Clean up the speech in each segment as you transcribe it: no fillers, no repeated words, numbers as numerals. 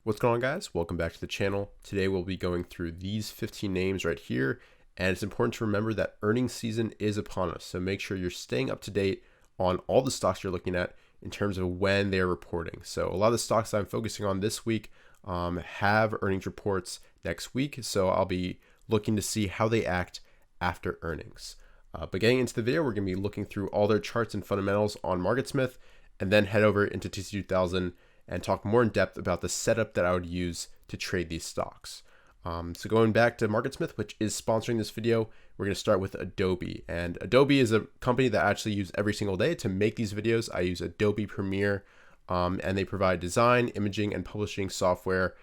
What's going on, guys? Welcome back to the channel. Today we'll be going through these 15 names right here, and it's important to remember that earnings season is upon us, so make sure you're staying up to date on all the stocks you're looking at in terms of when they're reporting. So a lot of the stocks I'm focusing on this week have earnings reports next week, so I'll be looking to see how they act after earnings. But getting into the video, we're going to be looking through all their charts and fundamentals on MarketSmith, and then head over into TC2000 and talk more in depth about the setup that I would use to trade these stocks. So going back to MarketSmith, which is sponsoring this video, we're going to start with Adobe. And Adobe is a company that I actually use every single day to make these videos. I use Adobe Premiere, and they provide design, imaging, and publishing software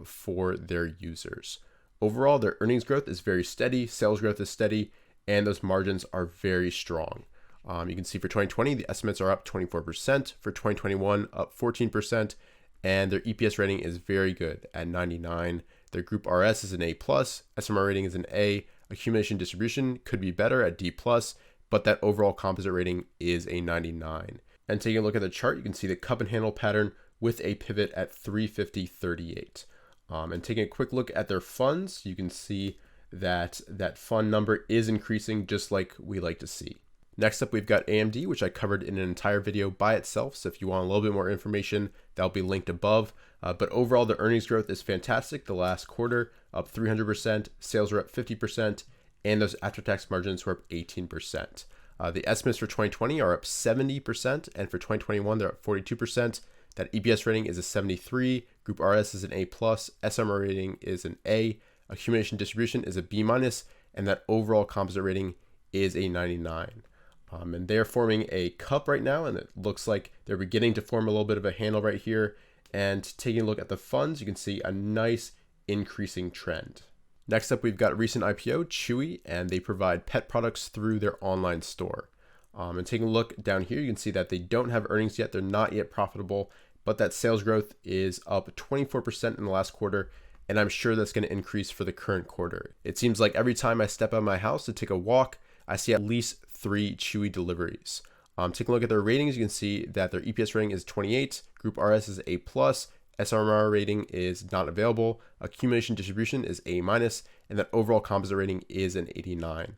for their users. Overall, their earnings growth is very steady, sales growth is steady, and those margins are very strong. You can see for 2020, the estimates are up 24%, for 2021, up 14%, and their EPS rating is very good at 99. Their Group RS is an A+, SMR rating is an A, accumulation distribution could be better at D+, but that overall composite rating is a 99. And taking a look at the chart, you can see the cup and handle pattern with a pivot at 350.38. And taking a quick look at their funds, you can see that that fund number is increasing just like we like to see. Next up, we've got AMD, which I covered in an entire video by itself. So if you want a little bit more information, that'll be linked above. But overall, the earnings growth is fantastic. The last quarter up 300%, sales were up 50%, and those after-tax margins were up 18%. The estimates for 2020 are up 70%, and for 2021, they're up 42%. That EPS rating is a 73, Group RS is an A+, SMR rating is an A, accumulation distribution is a B-, and that overall composite rating is a 99. And they're forming a cup right now, and it looks like they're beginning to form a little bit of a handle right here. And taking a look at the funds, you can see a nice increasing trend. Next up, we've got a recent IPO, CHWY, and they provide pet products through their online store. And taking a look down here, you can see that they don't have earnings yet. They're not yet profitable, but that sales growth is up 24% in the last quarter, and I'm sure that's going to increase for the current quarter. It seems like every time I step out of my house to take a walk, I see at least 3 CHWY deliveries. Taking a look at their ratings, you can see that their EPS rating is 28, Group RS is A+, SMR rating is not available, accumulation distribution is A-, and that overall composite rating is an 89.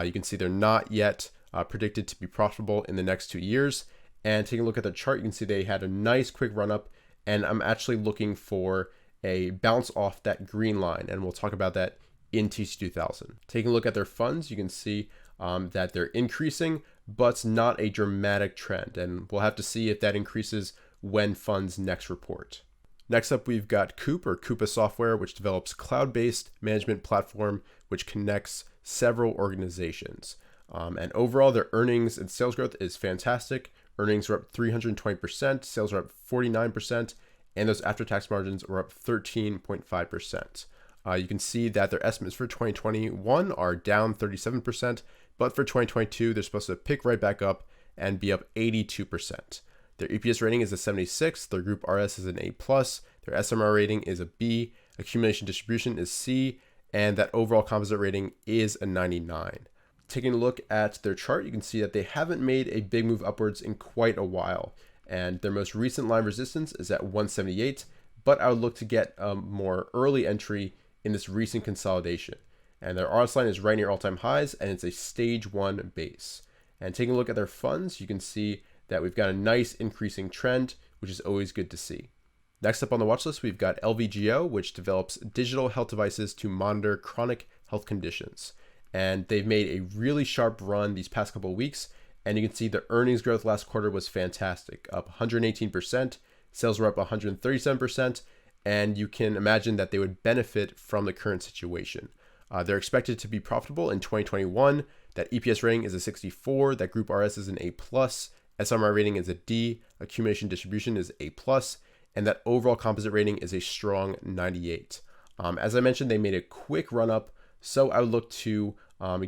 You can see they're not yet predicted to be profitable in the next 2 years. And taking a look at the chart, you can see they had a nice quick run up, and I'm actually looking for a bounce off that green line, and we'll talk about that in TC2000. Taking a look at their funds, you can see that they're increasing, but not a dramatic trend. And we'll have to see if that increases when funds next report. Next up, we've got COOP, or Coupa Software, which develops cloud-based management platform, which connects several organizations. And overall, their earnings and sales growth is fantastic. Earnings were up 320%, sales are up 49%, and those after-tax margins were up 13.5%. You can see that their estimates for 2021 are down 37%, but for 2022, they're supposed to pick right back up and be up 82%. Their EPS rating is a 76, their Group RS is an A+, their SMR rating is a B, accumulation distribution is C, and that overall composite rating is a 99. Taking a look at their chart, you can see that they haven't made a big move upwards in quite a while, and their most recent line of resistance is at 178, but I would look to get a more early entry in this recent consolidation. And their RS line is right near all-time highs, and it's a stage 1 base. And taking a look at their funds, you can see that we've got a nice increasing trend, which is always good to see. Next up on the watch list, we've got LVGO, which develops digital health devices to monitor chronic health conditions. And they've made a really sharp run these past couple of weeks, and you can see the earnings growth last quarter was fantastic, up 118%, sales were up 137%, and you can imagine that they would benefit from the current situation. They're expected to be profitable in 2021. That EPS rating is a 64, that Group RS is an A+, SMR rating is a D, accumulation distribution is A+, and that overall composite rating is a strong 98. As I mentioned, they made a quick run up, so I would look to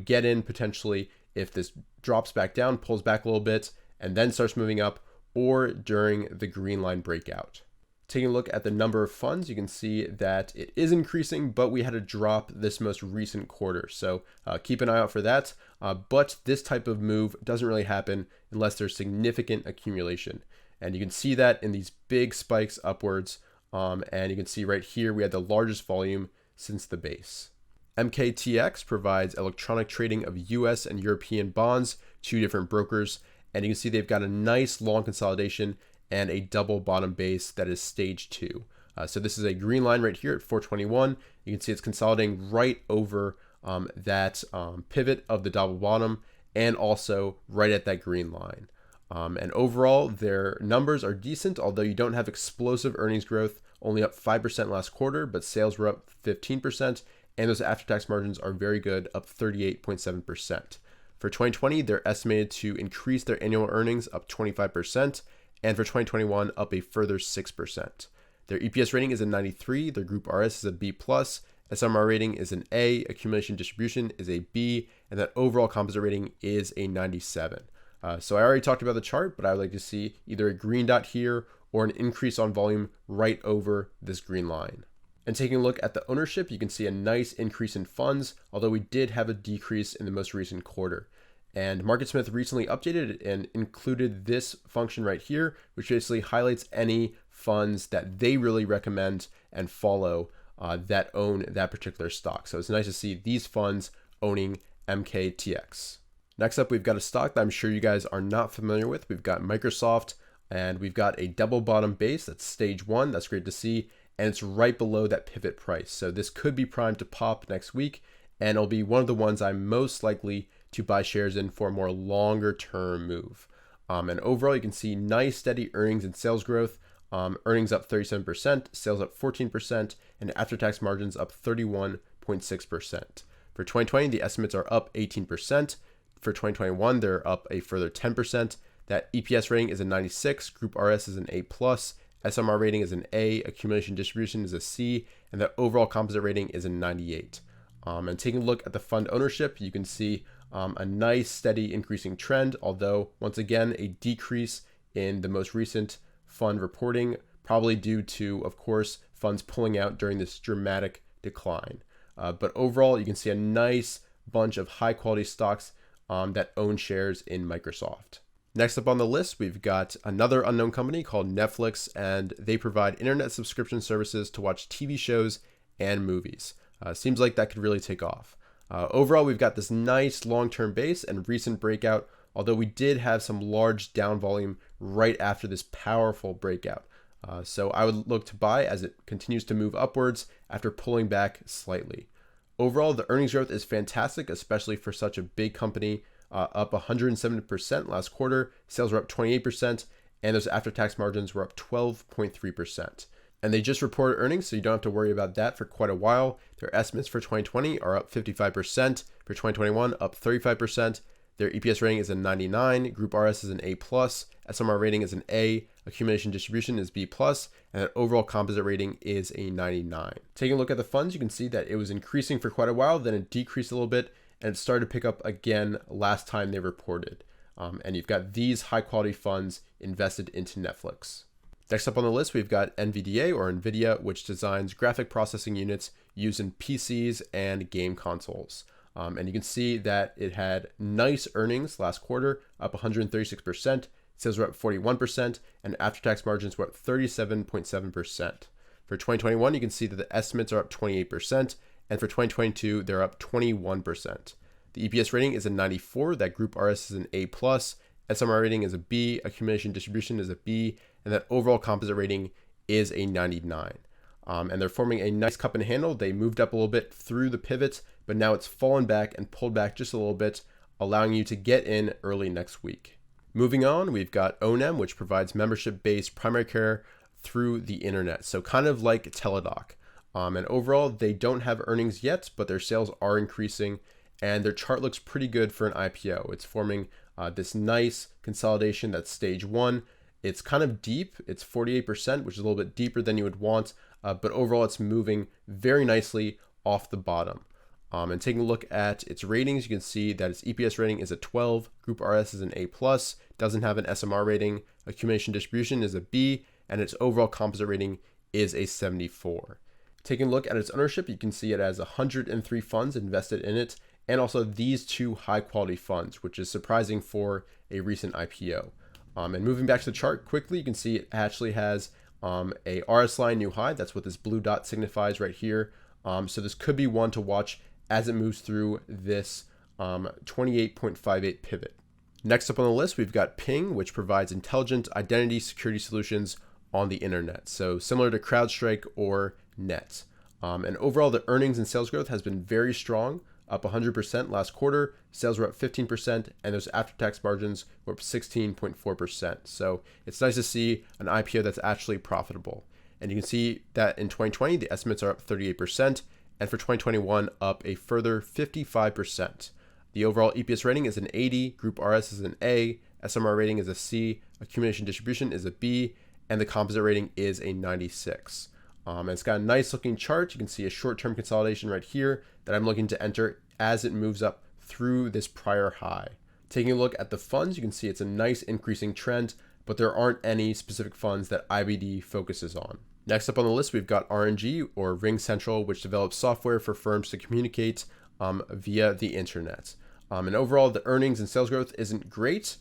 get in potentially if this drops back down, pulls back a little bit, and then starts moving up, or during the green line breakout. Taking a look at the number of funds, you can see that it is increasing, but we had a drop this most recent quarter. So keep an eye out for that. But this type of move doesn't really happen unless there's significant accumulation. And you can see that in these big spikes upwards And you can see right here, we had the largest volume since the base. MKTX provides electronic trading of US and European bonds, 2 different brokers. And you can see they've got a nice long consolidation and a double bottom base that is stage 2. So this is a green line right here at 421. You can see it's consolidating right over that pivot of the double bottom and also right at that green line. And overall, their numbers are decent, although you don't have explosive earnings growth, only up 5% last quarter, but sales were up 15%, and those after-tax margins are very good, up 38.7%. For 2020, they're estimated to increase their annual earnings up 25%, and for 2021, up a further 6%. Their EPS rating is a 93, their Group RS is a B+, SMR rating is an A, accumulation distribution is a B, and that overall composite rating is a 97. So I already talked about the chart, but I would like to see either a green dot here or an increase on volume right over this green line. And taking a look at the ownership, you can see a nice increase in funds, although we did have a decrease in the most recent quarter. And MarketSmith recently updated it and included this function right here, which basically highlights any funds that they really recommend and follow that own that particular stock. So it's nice to see these funds owning MKTX. Next up, we've got a stock that I'm sure you guys are not familiar with. We've got Microsoft, and we've got a double bottom base. That's stage 1. That's great to see. And it's right below that pivot price. So this could be primed to pop next week, and it'll be one of the ones I'm most likely to buy shares in for a more longer term move. And overall, you can see nice steady earnings and sales growth. Earnings up 37%, sales up 14%, and after-tax margins up 31.6%. For 2020, the estimates are up 18%. For 2021, they're up a further 10%. That EPS rating is a 96, Group RS is an A+, SMR rating is an A, accumulation distribution is a C, and the overall composite rating is a 98. And taking a look at the fund ownership, you can see a nice steady increasing trend, although once again, a decrease in the most recent fund reporting, probably due to, of course, funds pulling out during this dramatic decline. But overall, you can see a nice bunch of high quality stocks that own shares in Microsoft. Next up on the list, we've got another unknown company called Netflix, and they provide internet subscription services to watch TV shows and movies. Seems like that could really take off. Overall, we've got this nice long-term base and recent breakout, although we did have some large down volume right after this powerful breakout. So I would look to buy as it continues to move upwards after pulling back slightly. Overall, the earnings growth is fantastic, especially for such a big company, up 170% last quarter. Sales were up 28%, and those after-tax margins were up 12.3%. And they just reported earnings, so you don't have to worry about that for quite a while. Their estimates for 2020 are up 55%. For 2021, up 35%. Their EPS rating is a 99, Group RS is an A+, SMR rating is an A, accumulation distribution is B+, and that overall composite rating is a 99. Taking a look at the funds, you can see that it was increasing for quite a while, then it decreased a little bit, and it started to pick up again last time they reported. And you've got these high quality funds invested into Netflix. Next up on the list, we've got NVDA or NVIDIA, which designs graphic processing units used in PCs and game consoles. And you can see that it had nice earnings last quarter, up 136%. Sales were up 41%, and after-tax margins were up 37.7%. For 2021, you can see that the estimates are up 28%, and for 2022, they're up 21%. The EPS rating is a 94, that Group RS is an A+, SMR rating is a B, accumulation distribution is a B, and that overall composite rating is a 99. And they're forming a nice cup and handle. They moved up a little bit through the pivots, but now it's fallen back and pulled back just a little bit, allowing you to get in early next week. Moving on, we've got OWNM, which provides membership-based primary care through the internet. So kind of like Teladoc. And overall, they don't have earnings yet, but their sales are increasing, and their chart looks pretty good for an IPO. It's forming this nice consolidation that's stage 1. It's kind of deep. It's 48%, which is a little bit deeper than you would want, but overall, it's moving very nicely off the bottom. And taking a look at its ratings, you can see that its EPS rating is a 12, Group RS is an A+, doesn't have an SMR rating, accumulation distribution is a B, and its overall composite rating is a 74. Taking a look at its ownership, you can see it has 103 funds invested in it, and also these 2 high-quality funds, which is surprising for a recent IPO. And moving back to the chart quickly, you can see it actually has a RS line new high. That's what this blue dot signifies right here. So this could be one to watch as it moves through this 28.58 pivot. Next up on the list, we've got Ping, which provides intelligent identity security solutions on the internet. So similar to CrowdStrike or Net. And overall, the earnings and sales growth has been very strong, up 100% last quarter. Sales were up 15%, and those after-tax margins were up 16.4%. So it's nice to see an IPO that's actually profitable. And you can see that in 2020, the estimates are up 38%, and for 2021, up a further 55%. The overall EPS rating is an 80, Group RS is an A, SMR rating is a C, accumulation distribution is a B, and the composite rating is a 96. And it's got a nice looking chart. You can see a short-term consolidation right here that I'm looking to enter as it moves up through this prior high. Taking a look at the funds, you can see it's a nice increasing trend, but there aren't any specific funds that IBD focuses on. Next up on the list, we've got RNG, or Ring Central, which develops software for firms to communicate via the internet. And overall, the earnings and sales growth isn't great.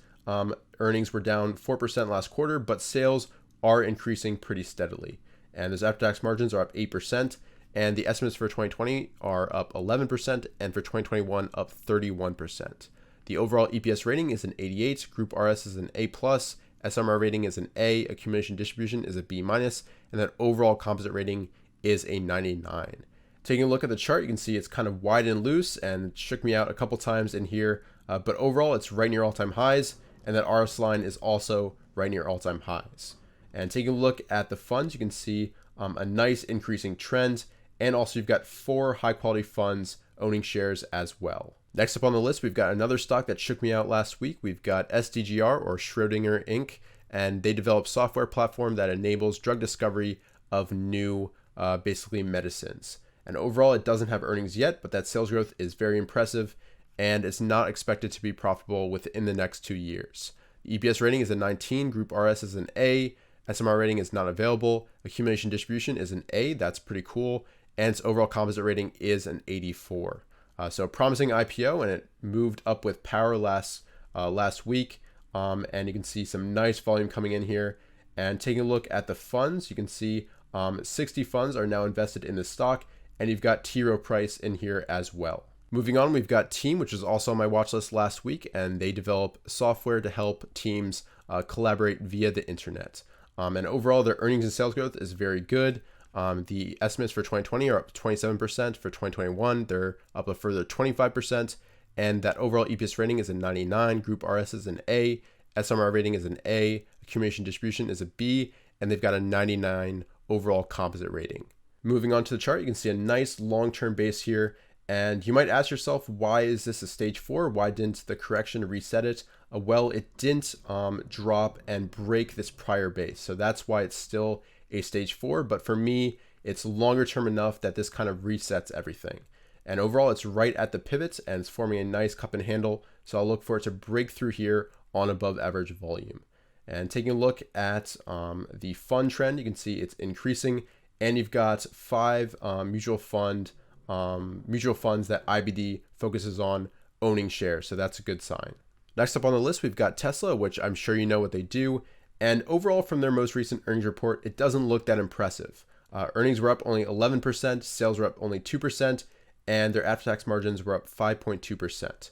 Earnings were down 4% last quarter, but sales are increasing pretty steadily. And those after-tax margins are up 8%, and the estimates for 2020 are up 11%, and for 2021 up 31%. The overall EPS rating is an 88, Group RS is an A+, SMR rating is an A, accumulation distribution is a B-, and that overall composite rating is a 99. Taking a look at the chart, you can see it's kind of wide and loose, and it shook me out a couple times in here, but overall it's right near all-time highs, and that RS line is also right near all-time highs. And taking a look at the funds, you can see a nice increasing trend, and also you've got 4 high-quality funds owning shares as well. Next up on the list, we've got another stock that shook me out last week. We've got SDGR, or Schrödinger Inc., and they develop software platform that enables drug discovery of new, basically medicines. And overall, it doesn't have earnings yet, but that sales growth is very impressive, and it's not expected to be profitable within the next 2 years. The EPS rating is a 19, Group RS is an A, SMR rating is not available, accumulation distribution is an A, that's pretty cool, and its overall composite rating is an 84. So promising IPO, and it moved up with power last week, and you can see some nice volume coming in here. And taking a look at the funds, you can see 60 funds are now invested in this stock, and you've got T. Rowe Price in here as well. Moving on, we've got Team, which is also on my watch list last week, and they develop software to help teams collaborate via the internet. And overall, their earnings and sales growth is very good. The estimates for 2020 are up 27%. For 2021, they're up a further 25%. And that overall EPS rating is a 99. Group RS is an A. SMR rating is an A. Accumulation distribution is a B. And they've got a 99 overall composite rating. Moving on to the chart, you can see a nice long-term base here. And you might ask yourself, why is this a stage 4? Why didn't the correction reset it? Well, it didn't drop and break this prior base. So that's why it's still a stage 4. But for me, it's longer term enough that this kind of resets everything. And overall, it's right at the pivots, and it's forming a nice cup and handle. So I'll look for it to break through here on above average volume. And taking a look at the fund trend, you can see it's increasing. And you've got 5 mutual funds that IBD focuses on owning shares. So that's a good sign. Next up on the list, we've got Tesla, which I'm sure you know what they do. And overall, from their most recent earnings report, it doesn't look that impressive. Earnings were up only 11%, sales were up only 2%, and their after-tax margins were up 5.2%.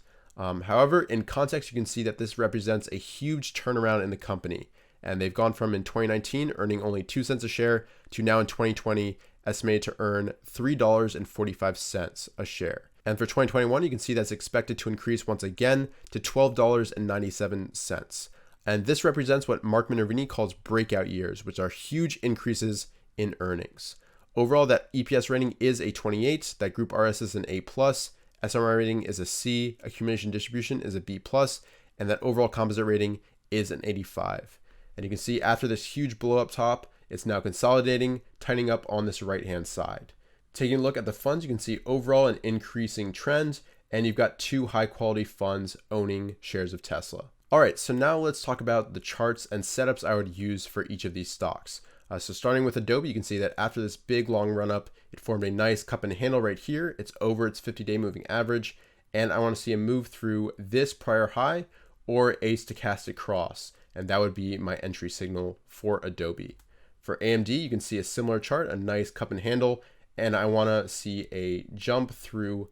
However, in context, you can see that this represents a huge turnaround in the company. And they've gone from in 2019 earning only 2 cents a share to now in 2020 estimated to earn $3.45 a share. And for 2021, you can see that's expected to increase once again to $12.97. And this represents what Mark Minervini calls breakout years, which are huge increases in earnings. Overall, that EPS rating is a 28, that Group RS is an A+, SMR rating is a C, accumulation distribution is a B+, and that overall composite rating is an 85. And you can see after this huge blow up top, it's now consolidating, tightening up on this right-hand side. Taking a look at the funds, you can see overall an increasing trend, and you've got 2 high-quality funds owning shares of Tesla. All right, so now let's talk about the charts and setups I would use for each of these stocks. So starting with Adobe, you can see that after this big long run up, it formed a nice cup and handle right here. It's over its 50-day moving average, and I want to see a move through this prior high or a stochastic cross, and that would be my entry signal for Adobe. For AMD, you can see a similar chart, a nice cup and handle, and I want to see a jump through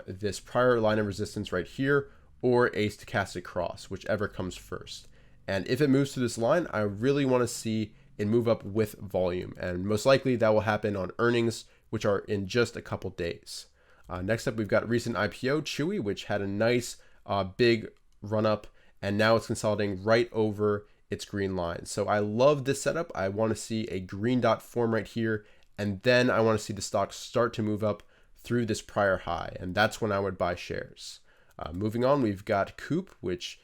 this prior line of resistance right here, or a stochastic cross, whichever comes first. And if it moves through this line, I really want to see it move up with volume, and most likely that will happen on earnings, which are in just a couple days. Next up, we've got recent IPO CHWY, which had a nice big run up, and now it's consolidating right over its green line. So I love this setup. I want to see a green dot form right here, and then I want to see the stock start to move up through this prior high, and that's when I would buy shares. Moving on, we've got COOP, which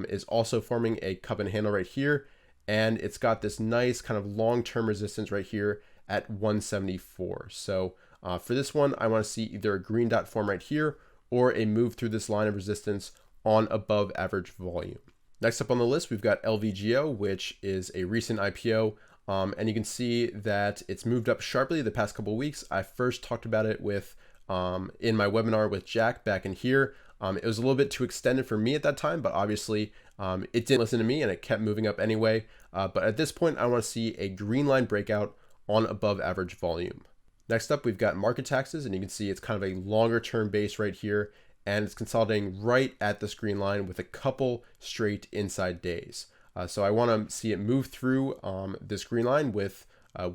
is also forming a cup and handle right here, and it's got this nice kind of long-term resistance right here at 174. So for this one, I want to see either a green dot form right here or a move through this line of resistance on above average volume. Next up on the list, we've got LVGO, which is a recent IPO, and you can see that it's moved up sharply the past couple of weeks. I first talked about it with in my webinar with Jack back in here. It was a little bit too extended for me at that time, but obviously it didn't listen to me and it kept moving up anyway. But at this point, I want to see a green line breakout on above average volume. Next up, we've got market taxes, and you can see it's kind of a longer term base right here, and it's consolidating right at this green line with a couple straight inside days. So I want to see it move through this green line with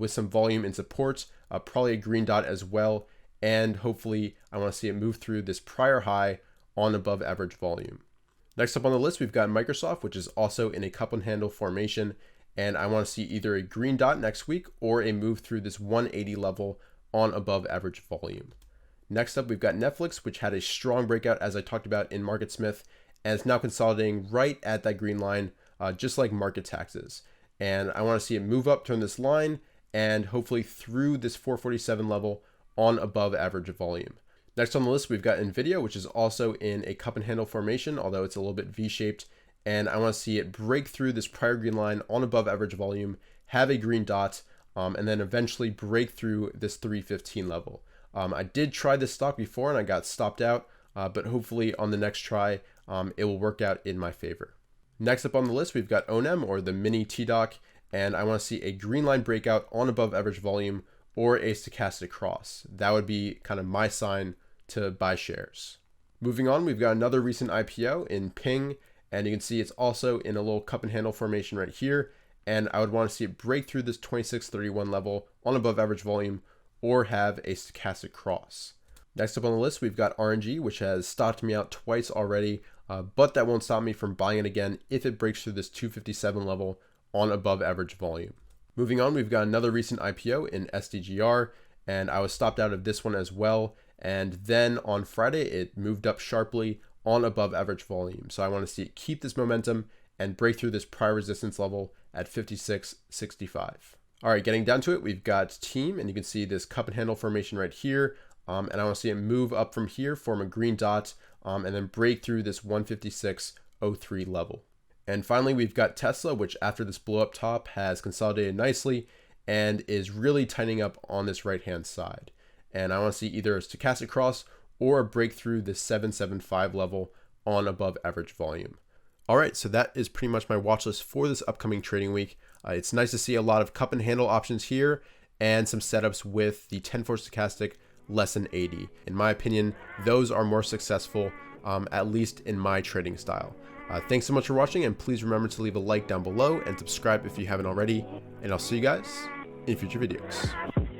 some volume and support, probably a green dot as well, and hopefully I want to see it move through this prior high on above average volume. Next up on the list, we've got Microsoft, which is also in a cup and handle formation, and I want to see either a green dot next week or a move through this 180 level on above average volume. Next up, we've got Netflix, which had a strong breakout, as I talked about in MarketSmith, and it's now consolidating right at that green line, just like market taxes. And I want to see it move up, turn this line, and hopefully through this 447 level on above average volume. Next on the list, we've got NVDA, which is also in a cup and handle formation, although it's a little bit V-shaped. And I want to see it break through this prior green line on above average volume, have a green dot, and then eventually break through this 315 level. I did try this stock before and I got stopped out, but hopefully on the next try, it will work out in my favor. Next up on the list, we've got OWNM, or the mini TDOC, and I want to see a green line breakout on above average volume or a stochastic cross. That would be kind of my sign to buy shares. Moving on, we've got another recent IPO in Ping, and you can see it's also in a little cup and handle formation right here, and I would want to see it break through this 2631 level on above average volume or have a stochastic cross. Next up on the list, we've got RNG, which has stopped me out twice already, but that won't stop me from buying it again if it breaks through this 257 level on above average volume. Moving on, we've got another recent IPO in SDGR, and I was stopped out of this one as well. And then on Friday, it moved up sharply on above average volume. So I want to see it keep this momentum and break through this prior resistance level at 56.65. All right, getting down to it, we've got Team, and you can see this cup and handle formation right here. And I want to see it move up from here, form a green dot, and then break through this 156.03 level. And finally, we've got Tesla, which after this blow up top has consolidated nicely and is really tightening up on this right-hand side. And I want to see either a stochastic cross or a breakthrough this 775 level on above average volume. All right, so that is pretty much my watch list for this upcoming trading week. It's nice to see a lot of cup and handle options here and some setups with the 10-4 stochastic less than 80. In my opinion, those are more successful, at least in my trading style. Thanks so much for watching, and please remember to leave a like down below and subscribe if you haven't already, and I'll see you guys in future videos.